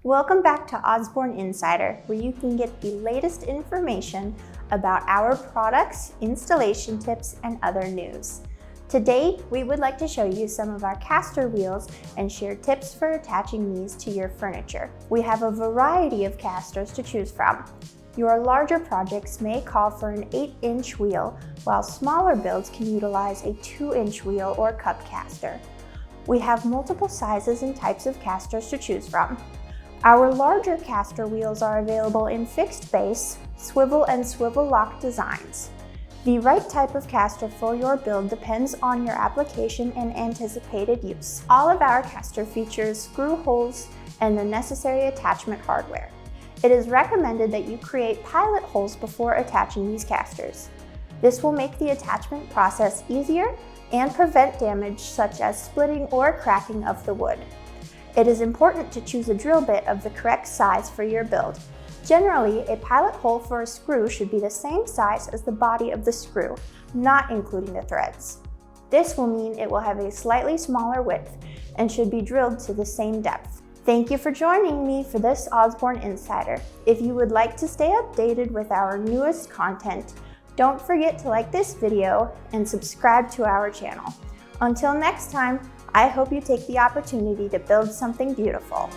Welcome back to Osborne Insider, where you can get the latest information about our products, installation tips, and other news. Today, we would like to show you some of our caster wheels and share tips for attaching these to your furniture. We have a variety of casters to choose from. Your larger projects may call for an 8-inch wheel, while smaller builds can utilize a 2-inch wheel or cup caster. We have multiple sizes and types of casters to choose from. Our larger caster wheels are available in fixed base, swivel and swivel lock designs. The right type of caster for your build depends on your application and anticipated use. All of our caster features screw holes and the necessary attachment hardware. It is recommended that you create pilot holes before attaching these casters. This will make the attachment process easier and prevent damage such as splitting or cracking of the wood. It is important to choose a drill bit of the correct size for your build. Generally, a pilot hole for a screw should be the same size as the body of the screw, not including the threads. This will mean it will have a slightly smaller width and should be drilled to the same depth. Thank you for joining me for this Osborne Insider. If you would like to stay updated with our newest content, don't forget to like this video and subscribe to our channel. Until next time, I hope you take the opportunity to build something beautiful.